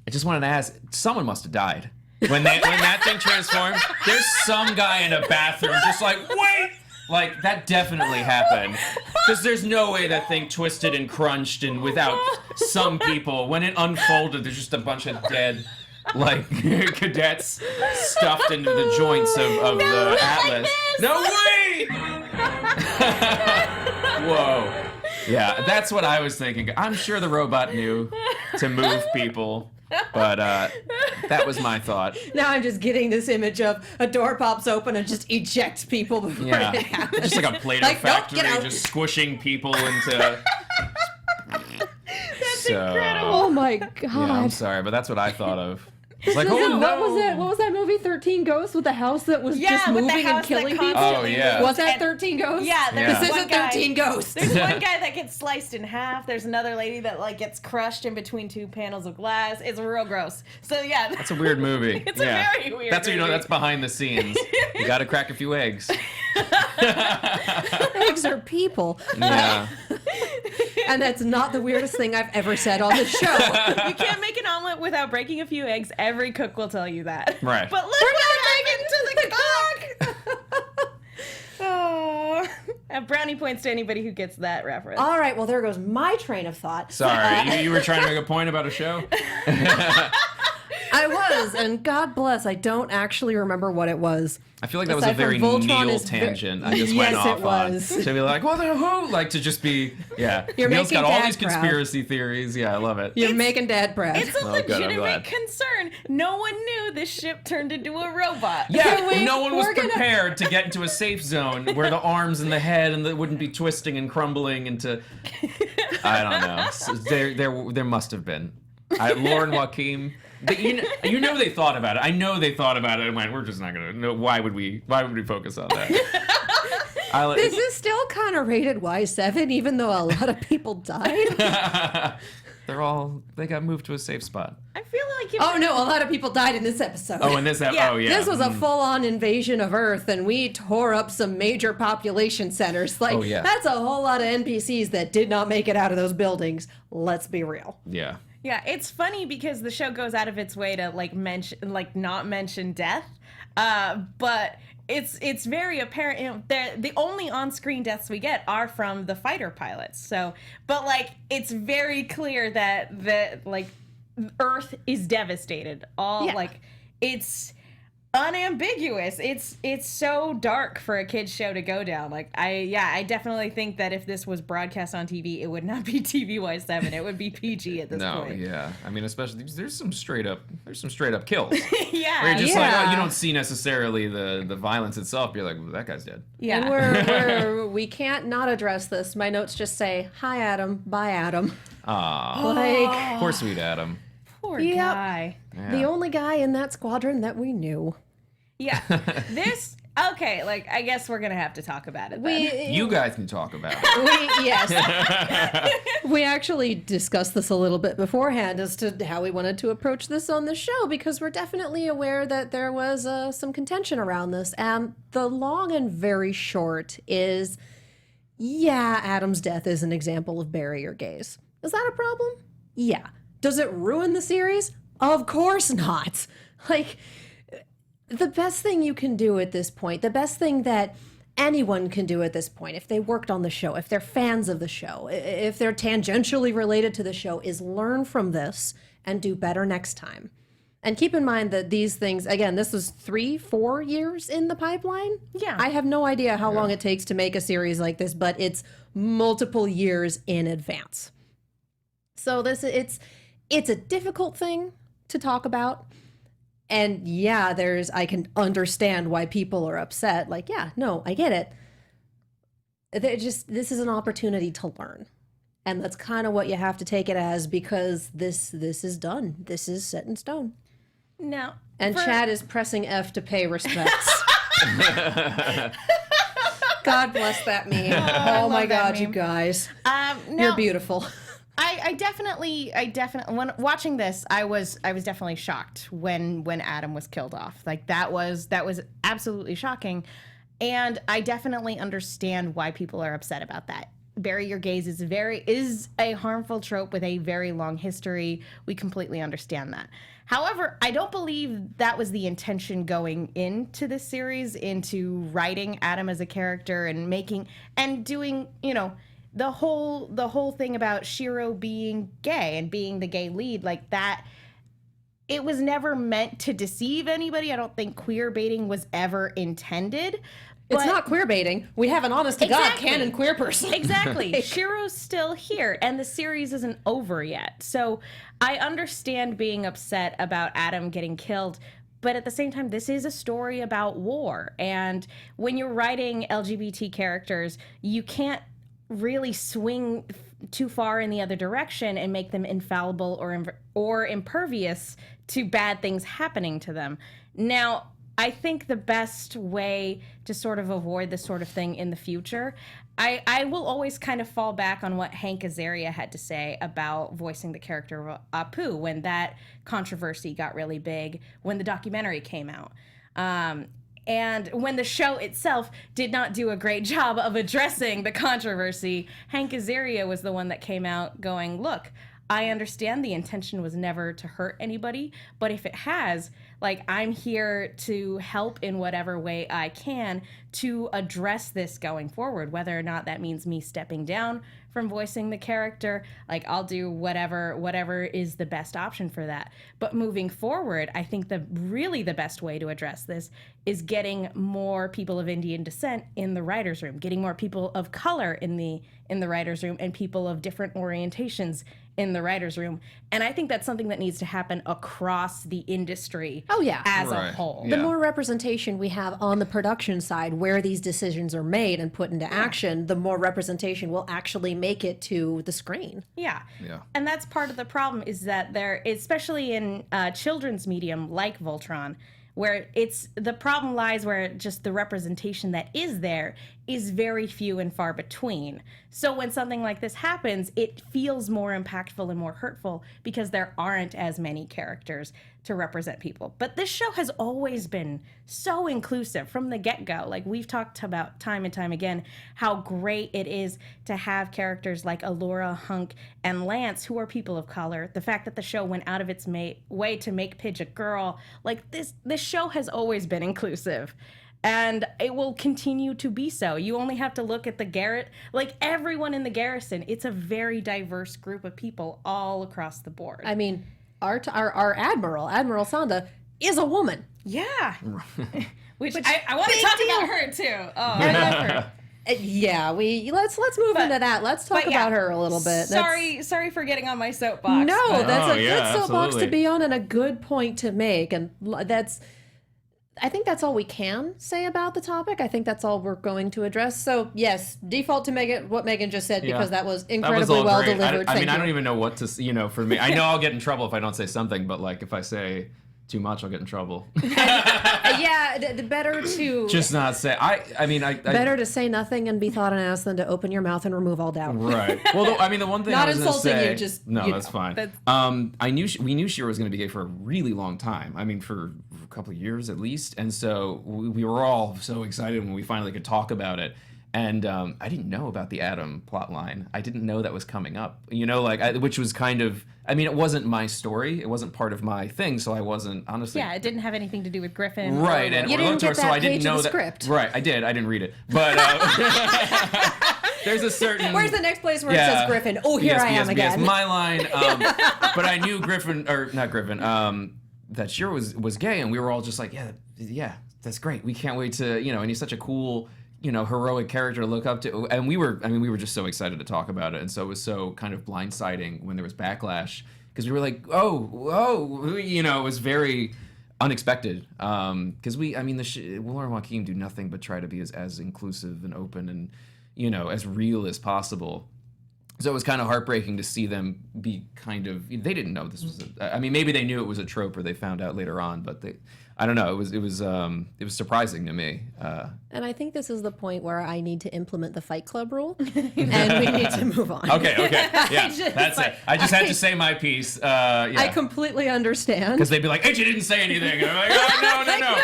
I just wanted to ask, someone must have died. When that thing transformed, there's some guy in a bathroom just like, wait! Like, that definitely happened. Because there's no way that thing twisted and crunched and without some people. When it unfolded, there's just a bunch of dead, like, cadets stuffed into the joints of the Atlas. No way! Whoa. Yeah, that's what I was thinking. I'm sure the robot knew to move people. But that was my thought. Now I'm just getting this image of a door pops open and just ejects people before Yeah, it happens. just like a Play-Doh Like, nope, factory, get out. just squishing people into. That's incredible. Oh my god. Yeah, I'm sorry, but that's what I thought of. It's like, oh no! What was that movie? 13 Ghosts with the house that was just with the moving and house that killing people? constantly Oh, yeah. Was that And- 13 Ghosts? Yeah, Yeah. there's This one isn't guy. 13 Ghosts. There's one guy that gets sliced in half. There's another lady that like gets crushed in between 2 panels of glass. It's real gross. So yeah, That's a weird movie. It's a very weird That's what you know. movie. That's behind the scenes. You got to crack a few eggs. Eggs are people. Yeah. And that's not the weirdest thing I've ever said on the show. you can't make an omelet without breaking a few eggs. Every cook will tell you that. Right. But look what happened to the cook. Oh, brownie points to anybody who gets that reference. All right, well, there goes my train of thought. Sorry, you were trying to make a point about a show? I was, and God bless, I don't actually remember what it was. I feel like that was a Aside from very Voltron Neil is ve- tangent. I just Yes, went it off was. on. To be like, well, the who? Like, to just be, yeah. You're Neil's making got all Dad these proud. conspiracy theories. Yeah, I love it. You're making Dad proud. It's a Oh, good, I'm legitimate glad. concern. No one knew this ship turned into a robot. Yeah, Wait, no one was we're gonna- prepared to get into a safe zone where the arms and the head and the wouldn't be twisting and crumbling into. I don't know. So there must have been. Lauren Joaquin. You know they thought about it. I know they thought about it and went, we're just not gonna. No, why would we focus on that? This is still kind of rated Y7, even though a lot of people died. They got moved to a safe spot. I feel like you. Oh no, a lot of people died in this episode. Oh, and this. Yeah, Oh, yeah. This was a full-on invasion of Earth, and we tore up some major population centers. Like, Oh, yeah. that's a whole lot of NPCs that did not make it out of those buildings. Let's be real. Yeah. Yeah, it's funny because the show goes out of its way to not mention death, but it's very apparent. You know, the only on-screen deaths we get are from the fighter pilots. So, but like it's very clear that Earth is devastated. It's unambiguous. It's so dark for a kid's show to go down. Like I definitely think that if this was broadcast on TV, it would not be TVY7. It would be PG at this point. Yeah. I mean, especially there's some straight up kills. Yeah. Where you're just Yeah. like, you don't see necessarily the violence itself. You're like, well, that guy's dead. Yeah. And we can't not address this. My notes just say, "Hi, Adam. Bye, Adam." Aw. Like, Poor sweet Adam. Poor Yep. guy. Yeah. the only guy in that squadron that we knew. Yeah. This Okay, like, I guess we're gonna have to talk about it then. You guys can talk about it. Yes. We actually discussed this a little bit beforehand as to how we wanted to approach this on the show, because we're definitely aware that there was some contention around this. And the long and very short is, yeah, Adam's death is an example of barrier gaze. Is that a problem? Yeah. Does it ruin the series? Of course not. Like, the best thing you can do at this point, the best thing that anyone can do at this point, if they worked on the show, if they're fans of the show, if they're tangentially related to the show, is learn from this and do better next time. And keep in mind that these things, again, this was 3-4 years in the pipeline. Yeah. I have no idea how long it takes to make a series like this, but it's multiple years in advance. So it's a difficult thing to talk about. And yeah, I can understand why people are upset. Like, yeah, no, I get it. This is an opportunity to learn. And that's kind of what you have to take it as, because this is done. This is set in stone. No. And Chad is pressing F to pay respects. God bless that meme. Oh my God, you guys. You're beautiful. I definitely, when watching this, I was definitely shocked when Adam was killed off. Like, that was absolutely shocking. And I definitely understand why people are upset about that. Barrier gaze is a harmful trope with a very long history. We completely understand that. However, I don't believe that was the intention going into this series, into writing Adam as a character and doing, the whole thing about Shiro being gay and being the gay lead, like that. It was never meant to deceive anybody. I don't think queer baiting was ever intended. It's not queer baiting. We have an honest-to-God canon queer person. Exactly. Shiro's still here, and the series isn't over yet. So I understand being upset about Adam getting killed, but at the same time, this is a story about war. And when you're writing LGBT characters, you can't really swing too far in the other direction and make them infallible or impervious to bad things happening to them. Now, I think the best way to sort of avoid this sort of thing in the future, I will always kind of fall back on what Hank Azaria had to say about voicing the character of Apu when that controversy got really big when the documentary came out. And when the show itself did not do a great job of addressing the controversy, Hank Azaria was the one that came out going, look, I understand the intention was never to hurt anybody, but if it has, like, I'm here to help in whatever way I can to address this going forward, whether or not that means me stepping down from voicing the character. Like, I'll do whatever is the best option for that. But moving forward, I think the best way to address this is getting more people of Indian descent in the writers' room, getting more people of color in the writers' room, and people of different orientations in the writers' room. And I think that's something that needs to happen across the industry as a whole. The more representation we have on the production side where these decisions are made and put into action, the more representation will actually make it to the screen. Yeah. And that's part of the problem, is that there, especially in children's medium like Voltron, where the problem lies where just the representation that is there is very few and far between. So when something like this happens, it feels more impactful and more hurtful because there aren't as many characters to represent people. But this show has always been so inclusive from the get-go. Like, we've talked about time and time again how great it is to have characters like Allura, Hunk, and Lance, who are people of color. The fact that the show went out of its way to make Pidge a girl. Like, this show has always been inclusive. And it will continue to be so. You only have to look at the Garrett, like everyone in the Garrison. It's a very diverse group of people all across the board. I mean, our Admiral Sanda, is a woman. Yeah. Which I want to talk about her too. Oh, I love her. Yeah, let's move into that. Let's talk about her a little bit. Sorry for getting on my soapbox. No, that's a good soapbox to be on and a good point to make. And I think that's all we can say about the topic. I think that's all we're going to address. So, yes, default to what Megan just said, because that was incredibly well delivered. I mean, I don't even know what to, for me. I know I'll get in trouble if I don't say something, but like if I say too much, I'll get in trouble. Yeah, better to Just not say. I mean, better to say nothing and be thought an ass than to open your mouth and remove all doubt. Right. Well, the one thing Not I was going to insulting say. you, just, no, you that's know, fine. that's- We knew Shira was going to be gay for a really long time. I mean, for a couple of years at least, and so we were all so excited when we finally could talk about it. And I didn't know about the Adam plot line. I didn't know that was coming up. You know, which was kind of. I mean, it wasn't my story. It wasn't part of my thing, so I wasn't honestly. Yeah, it didn't have anything to do with Griffin. Right, and You didn't get so that I didn't page of know the that. script. Right, I did. I didn't read it, but there's a certain. Where's the next place where it says Griffin? Oh, here I am again. My line. But I knew Griffin, or not Griffin, that Shira was gay, and we were all just like, yeah, that's great. We can't wait to, and he's such a cool, heroic character to look up to. And we were just so excited to talk about it, and so it was so kind of blindsiding when there was backlash, because we were like, it was very unexpected. Because Will and Joaquin do nothing but try to be as inclusive and open and, as real as possible. So it was kind of heartbreaking to see them be kind of. They didn't know this was. Maybe they knew it was a trope, or they found out later on. But I don't know. It was surprising to me. And I think this is the point where I need to implement the Fight Club rule, and we need to move on. Okay, yeah, that's it. I just had to say my piece. Yeah. I completely understand. Because they'd be like, "AJ didn't say anything." And I'm like, "Oh, no.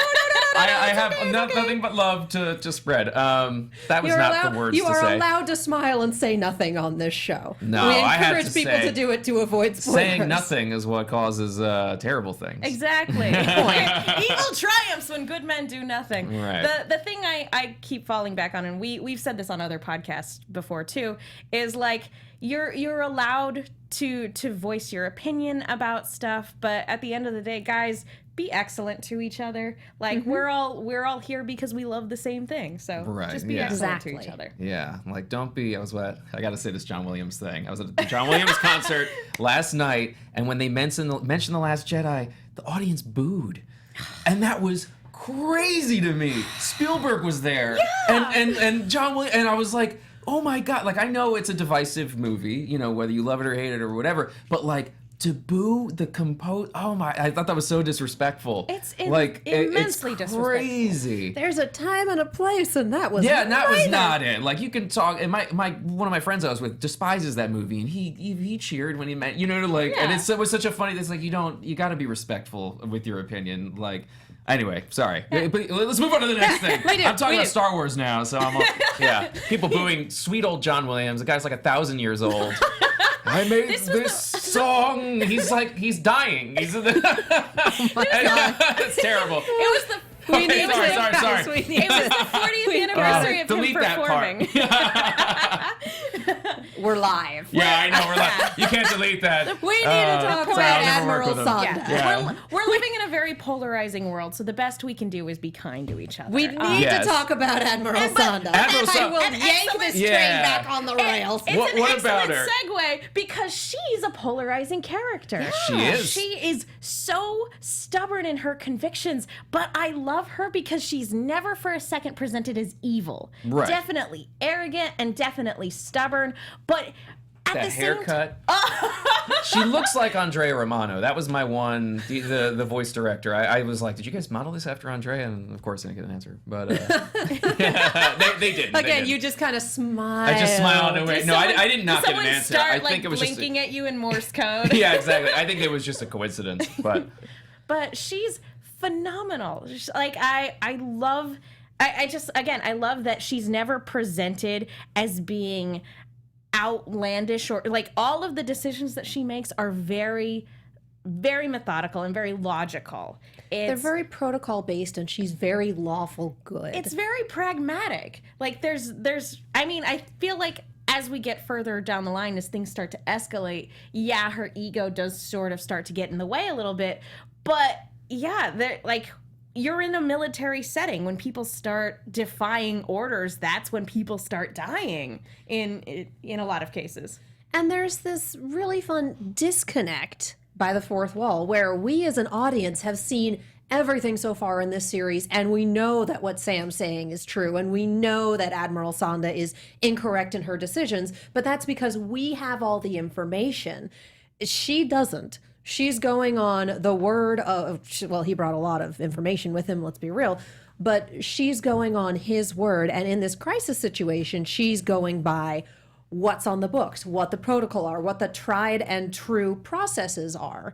I have nothing but love to spread." That was not the words You to are say. allowed to smile and say nothing on this show. No, we I have encourage to people say- to do it to avoid spoilers. Saying nothing is what causes terrible things. Exactly. Evil triumphs when good men do nothing. Right. The thing I keep falling back on, and we've said this on other podcasts before too, is like you're allowed to voice your opinion about stuff, but at the end of the day, guys, be excellent to each other. Like we're all here because we love the same thing. So just be excellent to each other. Yeah, like don't be. I got to say this John Williams thing. I was at the John Williams concert last night, and when they mentioned the Last Jedi, the audience booed, and that was crazy to me. Spielberg was there, and John Williams, and I was like, oh my god! Like I know it's a divisive movie, whether you love it or hate it or whatever, but like. To boo the oh my! I thought that was so disrespectful. It's it's immensely disrespectful. Crazy. There's a time and a place, and that was that was neither. not it. Like you can talk, and one of my friends I was with despises that movie, and he cheered when he met, and it was such a funny. It's like you got to be respectful with your opinion, like. Anyway, sorry. But let's move on to the next thing. I'm talking about Star Wars now, so I'm people booing sweet old John Williams. The guy's like 1,000 years old. I made this song. He's dying. He's oh my god. It's terrible. It was the Sorry. It was the 40th anniversary of him performing. We're live. Yeah, I know. We're live. You can't delete that. We need to talk about Admiral Sanda. Yeah. We're living in a very polarizing world, so the best we can do is be kind to each other. We need to talk about Admiral Sanda. Admiral I will yank this train back on the rails. It's an what about excellent her? segue because she's a polarizing character. She is. She is so stubborn in her convictions, but I love her because she's never for a second presented as evil. Right. Definitely arrogant and definitely stubborn, but at That the haircut. same She looks like Andrea Romano. That was my one, the voice director. I was like, did you guys model this after Andrea? And of course I didn't get an answer. But they did. Again, you just kind of smile. I just smiled away. No, I did not get an someone answer. start I think it was just blinking at you in Morse code. yeah, exactly. I think it was just a coincidence. But she's phenomenal. Like I love that she's never presented as being outlandish or like all of the decisions that she makes are very, very methodical and very logical. They're very protocol based, and she's very lawful good. It's very pragmatic. Like I feel like as we get further down the line, as things start to escalate, her ego does sort of start to get in the way a little bit. But you're in a military setting. When people start defying orders, that's when people start dying in a lot of cases. And there's this really fun disconnect by the fourth wall where we as an audience have seen everything so far in this series, and we know that what Sam's saying is true, and we know that Admiral Sanda is incorrect in her decisions, but that's because we have all the information. She doesn't. She's going on the word of, well, he brought a lot of information with him, let's be real, but she's going on his word. And in this crisis situation, she's going by what's on the books, what the protocol are, what the tried and true processes are.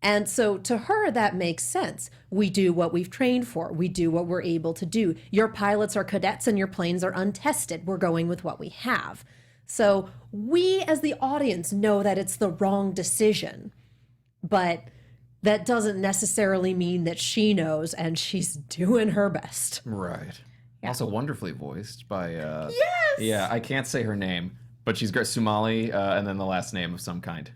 And so to her, that makes sense. We do what we've trained for. We do what we're able to do. Your pilots are cadets and your planes are untested. We're going with what we have. So we as the audience know that it's the wrong decision, but that doesn't necessarily mean that she knows, and she's doing her best. Right. Also wonderfully voiced by... Yes! Yeah, I can't say her name, but she's got Somali and then the last name of some kind.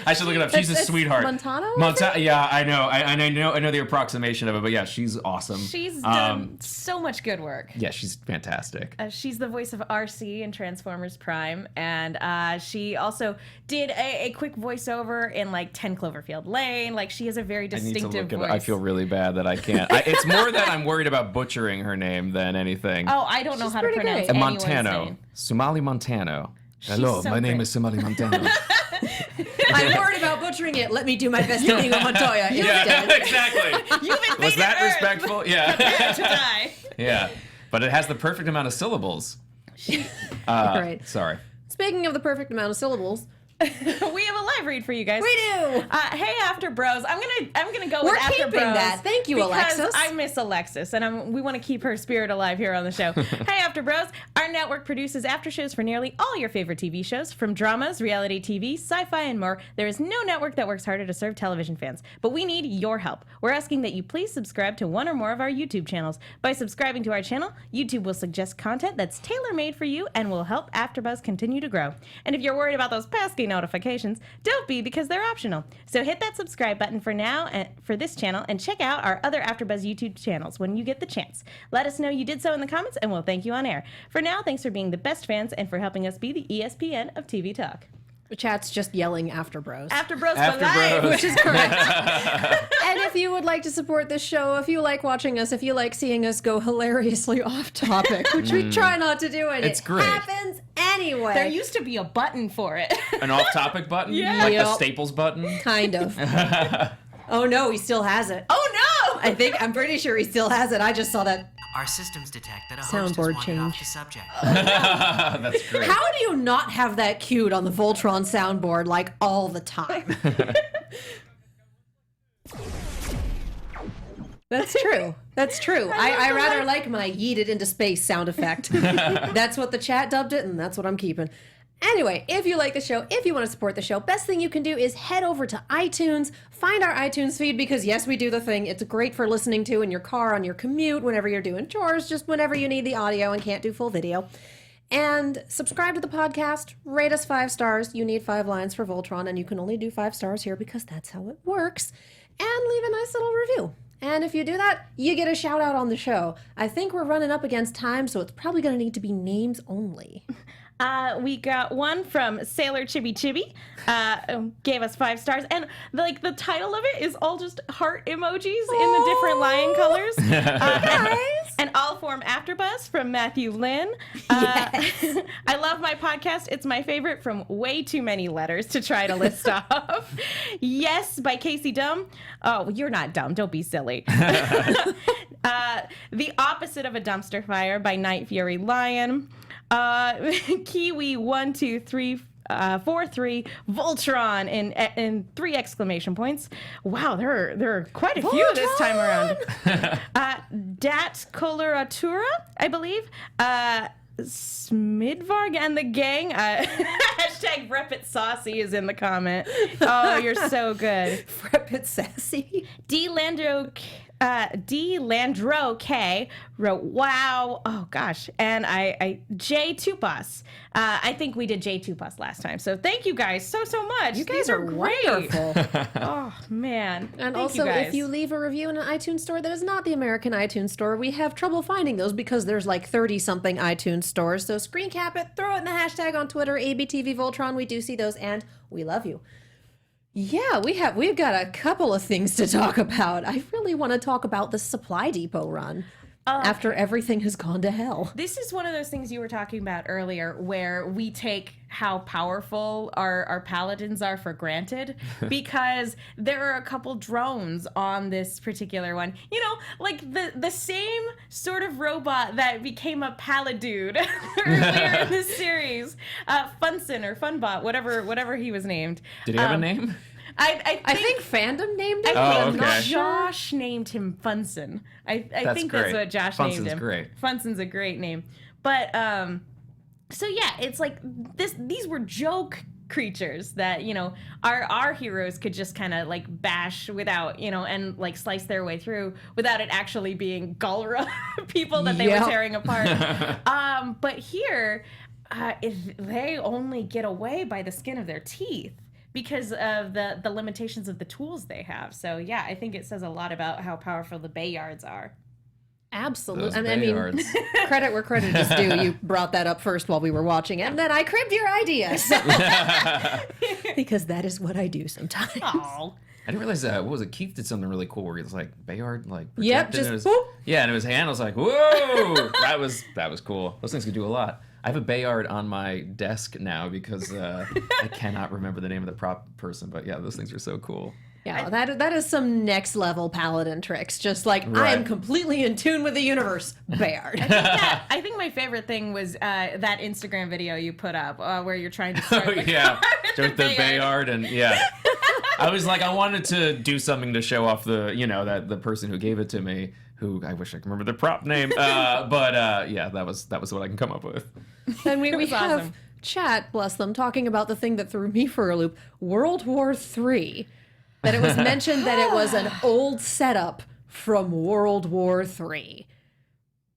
I should look it up. She's a sweetheart. Montano? Yeah, I know. I know the approximation of it, but yeah, she's awesome. She's done so much good work. Yeah, she's fantastic. She's the voice of RC in Transformers Prime, and she also did a quick voiceover in like 10 Cloverfield Lane. Like, she has a very distinctive I need to look voice. it up. I feel really bad that I can't. It's more that I'm worried about butchering her name than anything. Oh, I don't know how to pretty pronounce great. anyone's Montano. name. Somali Montano. Hello, so my name great. is Somali Montano. I'm worried about butchering it. Let me do my best at Inigo Montoya Yeah, instead. exactly. You've invaded Was that Earth. respectful? Yeah. Prepare to die. Yeah. But it has the perfect amount of syllables. Right. Sorry. Speaking of the perfect amount of syllables, We have a live read for you guys. we do. Hey, After Bros. I'm gonna go We're with After keeping Bros. that. Thank you, because Alexis. I miss Alexis, and we want to keep her spirit alive here on the show. Hey, After Bros. Our network produces after shows for nearly all your favorite TV shows, from dramas, reality TV, sci-fi, and more. There is no network that works harder to serve television fans, but we need your help. We're asking that you please subscribe to one or more of our YouTube channels. By subscribing to our channel, YouTube will suggest content that's tailor-made for you and will help AfterBuzz continue to grow. And if you're worried about those pesky notifications, don't be, because they're optional. So hit that subscribe button for now and for this channel, and check out our other AfterBuzz YouTube channels when you get the chance. Let us know you did so in the comments, and we'll thank you on air. For now, thanks for being the best fans and for helping us be the ESPN of TV talk. The chat's just yelling After Bros. After Bros for After life. Bros. Which is correct. And if you would like to support this show, if you like watching us, if you like seeing us go hilariously off topic, which we try not to do, and It's it great. happens anyway. There used to be a button for it. An off-topic button? Yeah. Like the Yep. Staples button? Kind of. Oh no, he still has it. Oh no! I'm pretty sure he still has it. I just saw that. Our systems detect that a host Soundboard has wandered off change. the subject. That's great. How do you not have that cued on the Voltron soundboard like all the time? That's true. That's true. I rather like my yeeted into space sound effect. That's what the chat dubbed it, and that's what I'm keeping. Anyway, if you like the show, if you want to support the show, best thing you can do is head over to iTunes, find our iTunes feed, because yes, we do the thing. It's great for listening to in your car, on your commute, whenever you're doing chores, just whenever you need the audio and can't do full video. And subscribe to the podcast, rate us 5 stars. You need 5 lines for Voltron, and you can only do 5 stars here because that's how it works. And leave a nice little review. And if you do that, you get a shout out on the show. I think we're running up against time, so it's probably going to need to be names only. We got one from Sailor Chibi Chibi, gave us 5 stars, and the title of it is all just heart emojis in the different lion colors. And all from AfterBuzz from Matthew Lynn. Yes. I love my podcast. It's my favorite, from way too many letters to try to list off. Yes, by Casey Dumb. Oh, you're not dumb. Don't be silly. The Opposite of a Dumpster Fire by Night Fury Lion. Kiwi 12343 Voltron in 3 exclamation points. Wow, there are quite a few this time around. Dat Coloratura, I believe. Smidvarg and the gang. Hashtag Repit Saucy is in the comment. Oh, you're so good. Frepit Sassy. D. Landro K wrote, wow. Oh, gosh. And J. Tupas. I think we did J. Tupas last time. So thank you guys so much. You guys These are great. wonderful. Oh, man. And Thank also, you guys. if you leave a review in an iTunes store that is not the American iTunes store, we have trouble finding those because there's like 30-something iTunes stores. So screen cap it, throw it in the hashtag on Twitter, ABTV Voltron. We do see those, and we love you. Yeah, we've got a couple of things to talk about. I really want to talk about the Supply Depot run. after everything has gone to hell. This is one of those things you were talking about earlier where we take how powerful our paladins are for granted because there are a couple drones on this particular one. You know, like the same sort of robot that became a paladude earlier in this series. Funson or Funbot, whatever he was named. Did he have a name? I think fandom named him. I think okay. Josh named him Funson. I think great. that's what Josh Funson's named him. Great. Funson's a great name. But so yeah, it's like these were joke creatures that, you know, our heroes could just kind of like bash without, you know, and like slice their way through without it actually being Galra people that they were tearing apart. But here, they only get away by the skin of their teeth, because of the limitations of the tools they have. So yeah, I think it says a lot about how powerful the Bayards are. Absolutely. Those I mean, Bayards. credit where credit is due. You brought that up first while we were watching it, and then I cribbed your idea. So. Because that is what I do sometimes. Oh. I didn't realize that. What was it? Keith did something really cool where he was like Bayard, like Yep, projected, just and it was, whoop. yeah, and it was hand. I was like, whoa, that was cool. Those things could do a lot. I have a Bayard on my desk now because I cannot remember the name of the prop person, but yeah, those things are so cool. Yeah, that is some next level paladin tricks. Just like I am Right. completely in tune with the universe, Bayard. I think my favorite thing was that Instagram video you put up where you're trying to start Oh the yeah, car with the Bayard and yeah. I was like, I wanted to do something to show off the person who gave it to me. Who I wish I could remember the prop name, but yeah, that was what I can come up with. And we was have awesome. chat, bless them, talking about the thing that threw me for a loop, World War III. That it was mentioned that it was an old setup from World War III.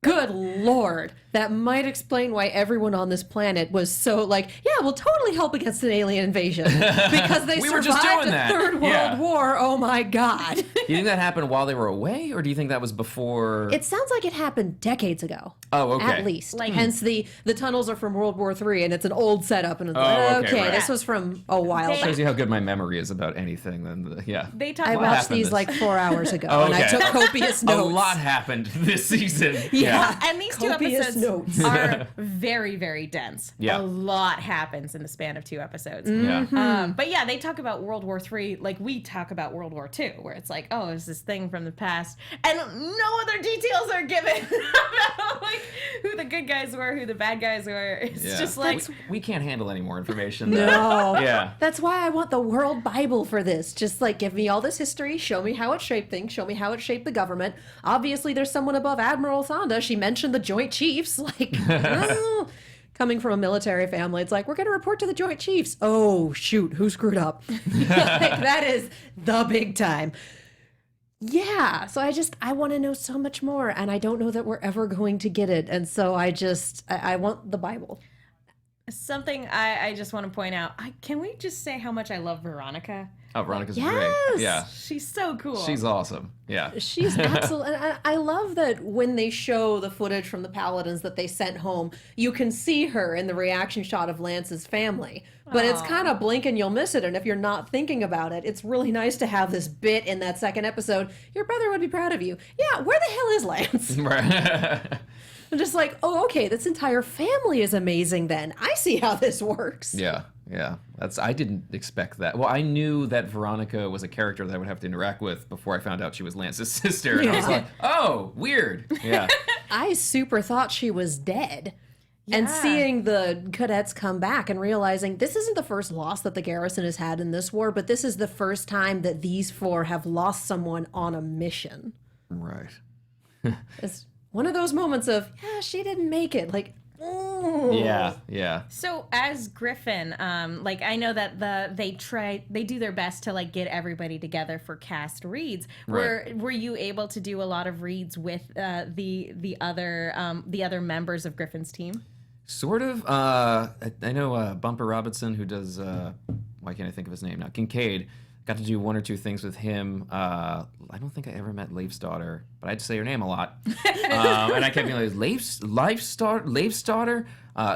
Good Lord. That might explain why everyone on this planet was so like, yeah, we'll totally help against an alien invasion. Because they We were survived just doing a that. Third World Yeah. War. Oh my God. Do you think that happened while they were away, or do you think that was before? It sounds like it happened decades ago. Oh, okay. At least. Like- Hence the tunnels are from World War III and it's an old setup. And it's Oh, like, okay, right. this was from a while They- back. Shows you how good my memory is about anything. Then yeah. They talk I about watched happened these this- like 4 hours ago, Oh, and I okay. took copious notes. A lot happened this season. Yeah. and these two Copious episodes notes. are very, very dense. Yeah. A lot happens in the span of 2 episodes. Yeah. But yeah, they talk about World War III like we talk about World War II, where it's like, oh, it's this thing from the past, and no other details are given about like who the good guys were, who the bad guys were. It's Yeah. just like we can't handle any more information. No. Yeah. That's why I want the World Bible for this. Just like give me all this history, show me how it shaped things, show me how it shaped the government. Obviously, there's someone above Admiral Sanda. She mentioned the Joint Chiefs. Like, oh. Coming from a military family, it's like, we're going to report to the Joint Chiefs. Oh, shoot, who screwed up? Like, that is the big time. Yeah, so I want to know so much more, and I don't know that we're ever going to get it. And so I want the Bible. something I just want to point out. Can we just say how much I love Veronica? Oh, Veronica's Yes! great. Yeah. She's so cool. She's awesome. Yeah. She's absolutely. And I love that when they show the footage from the Paladins that they sent home, you can see her in the reaction shot of Lance's family. But it's kind of blink and you'll miss it. And if you're not thinking about it, it's really nice to have this bit in that second episode. Your brother would be proud of you. Yeah, where the hell is Lance? Right. I'm just like, oh, okay, this entire family is amazing then. I see how this works. Yeah. Yeah. I didn't expect that. Well, I knew that Veronica was a character that I would have to interact with before I found out she was Lance's sister. And I was Yeah. like, oh, weird. Yeah. I super thought she was dead. And Yeah. seeing the cadets come back and realizing this isn't the first loss that the Garrison has had in this war, but this is the first time that these four have lost someone on a mission. Right. It's one of those moments of, yeah, she didn't make it. Like, mm. Yeah. Yeah. So as Griffin, like I know that they do their best to like get everybody together for cast reads. Right. Were you able to do a lot of reads with the other members of Griffin's team? Sort of. I know Bumper Robinson, who does, why can't I think of his name now? Kincaid. Got to do one or two things with him. I don't think I ever met Leif's daughter, but I had to say her name a lot. And I kept being like, Leif's daughter? Leif's daughter?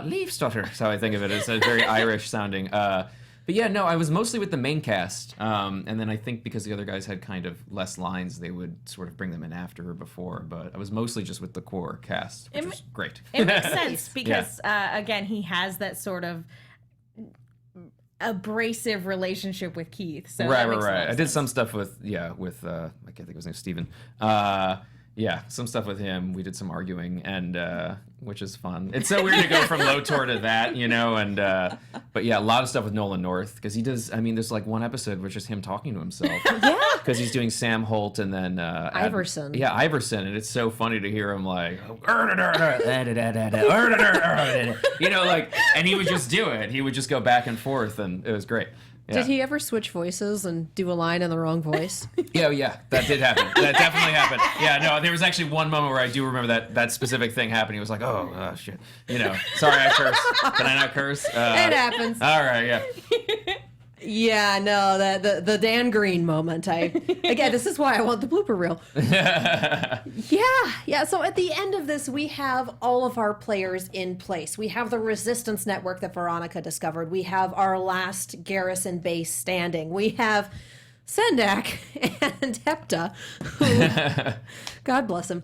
Leif's daughter. That's how I think of it. It's very Irish sounding. But But yeah, no, I was mostly with the main cast. And then I think because the other guys had kind of less lines, they would sort of bring them in after or before. But I was mostly just with the core cast, which was great. It makes sense because, again, he has that sort of abrasive relationship with Keith. So right. I sense. did some stuff with I can't think of his name, Steven. Some stuff with him. We did some arguing, and which is fun. It's so weird to go from LOTOR to that, and but yeah, a lot of stuff with Nolan North because he does. I mean, there's like one episode which is him talking to himself. Because he's doing Sam Holt and then Iverson. Iverson, and it's so funny to hear him like, and he would just do it. He would just go back and forth, and it was great. Yeah. Did he ever switch voices and do a line in the wrong voice? Yeah, that did happen. That definitely happened. Yeah, no, there was actually one moment where I do remember that specific thing happening. He was like, oh shit. Sorry I cursed. Can I not curse? It happens. All right, yeah. Yeah, no, the Dan Green moment. Again, this is why I want the blooper reel. Yeah. So at the end of this, we have all of our players in place. We have the Resistance Network that Veronica discovered. We have our last Garrison base standing. We have Sendak and Hepta, who, God bless him.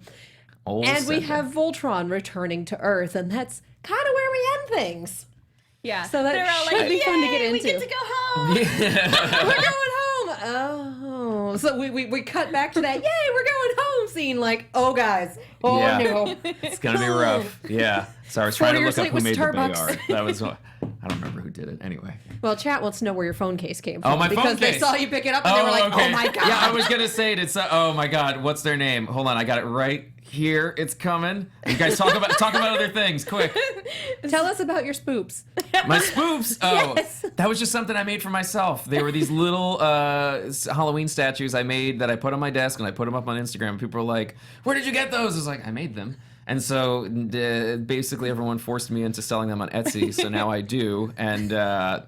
And we have Voltron returning to Earth, and that's kind of where we end things. Yeah. So that should be fun to get into. We get to go home. We're going home. Oh. So we cut back to that, yay, we're going home scene. Like, oh, guys. Oh, no. It's going to be rough. Yeah. So I was trying to look up who made Starbucks. the BR. That was, I don't remember who did it. Anyway. Well, chat wants to know where your phone case came from. Oh, my phone case. Because they saw you pick it up and they were like, okay. oh, my God. Yeah, I was going to say it. Oh, my God. What's their name? Hold on. I got it right here. It's coming. You guys talk about other things. Quick. Tell us about your spoops. My spoofs? Oh, Yes. That was just something I made for myself. They were these little Halloween statues I made that I put on my desk, and I put them up on Instagram. People were like, where did you get those? I was like, I made them. And so basically everyone forced me into selling them on Etsy, so now I do, and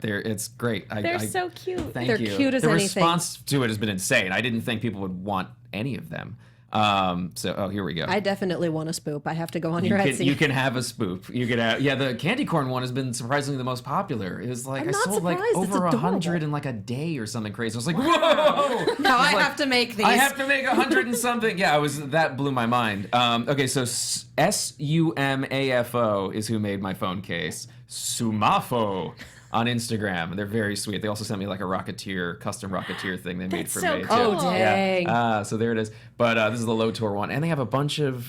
it's great. They're so cute. Thank They're you. cute as the anything. response to it has been insane. I didn't think people would want any of them. Here we go. I definitely want a spoop. I have to go on your Etsy. You can have a spoop. You could have, the candy corn one has been surprisingly the most popular. It was like I'm I not sold like surprised. over It's 100 in like a day or something crazy. I was like, whoa! Now I have to make these. I have to make 100 and something. Yeah, that blew my mind. Okay, so SUMAFO is who made my phone case. Sumafo. On Instagram. They're very sweet. They also sent me like a custom Rocketeer thing they made for so me too. cool. Oh, dang. Yeah. So there it is. But this is the LOTOR one. And they have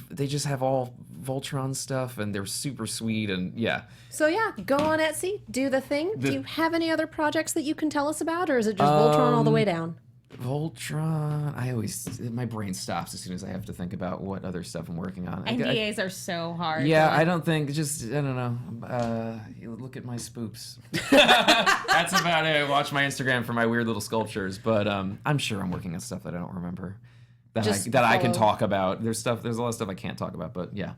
they just have all Voltron stuff, and they're super sweet, and yeah. So yeah, go on Etsy, do the thing. Do you have any other projects that you can tell us about, or is it just Voltron all the way down? Voltron, my brain stops as soon as I have to think about what other stuff I'm working on. NDAs are so hard. Yeah, I don't know. Look at my spoops. That's about it. Watch my Instagram for my weird little sculptures, but I'm sure I'm working on stuff that I don't remember that I can talk about. There's a lot of stuff I can't talk about, but yeah.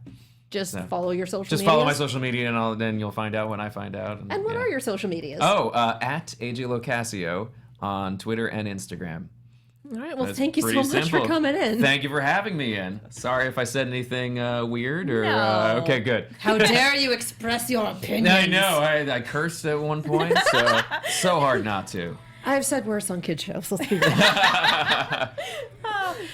Just follow your social Just medias? follow my social media, and then you'll find out when I find out. And what are your social medias? At AJ LoCascio on Twitter and Instagram. All right, well, That's thank you so pretty much simple. for coming in. Thank you for having me in. Sorry if I said anything weird or... No. Okay, good. How dare you express your opinions? I know. I cursed at one point, so hard not to. I've said worse on kid shows. Let's be real.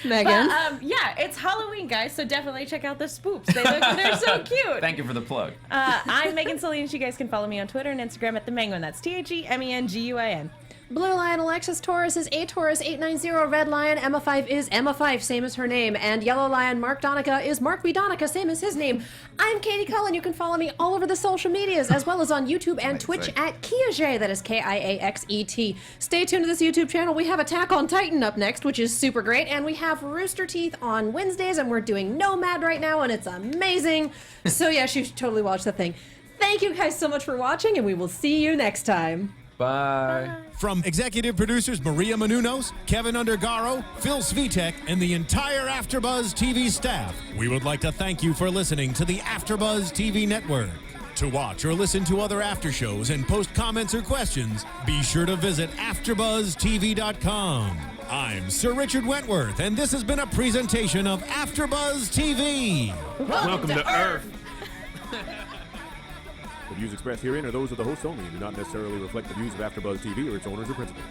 Megan? But, it's Halloween, guys, so definitely check out the spoops. They're so cute. Thank you for the plug. I'm Megan Salinas. You guys can follow me on Twitter and Instagram at TheMenguin. That's TheMenguin. Blue Lion Alexis Taurus is A Taurus 890. Red Lion Emma 5 is Emma 5, same as her name. And Yellow Lion Mark Donica is Mark B. Donica, same as his name. I'm Katie Cullen. You can follow me all over the social medias, as well as on YouTube and Twitch at Kiaxet. That is Kiaxet. Stay tuned to this YouTube channel. We have Attack on Titan up next, which is super great. And we have Rooster Teeth on Wednesdays, and we're doing Nomad right now, and it's amazing. So yes, you should totally watch the thing. Thank you guys so much for watching, and we will see you next time. Bye. From executive producers Maria Menounos, Kevin Undergaro, Phil Svitek, and the entire AfterBuzz TV staff, we would like to thank you for listening to the AfterBuzz TV network. To watch or listen to other after shows and post comments or questions, be sure to visit AfterBuzzTV.com. I'm Sir Richard Wentworth, and this has been a presentation of AfterBuzz TV. Welcome to Earth. views expressed herein are those of the hosts only and do not necessarily reflect the views of AfterBuzz TV or its owners or principals.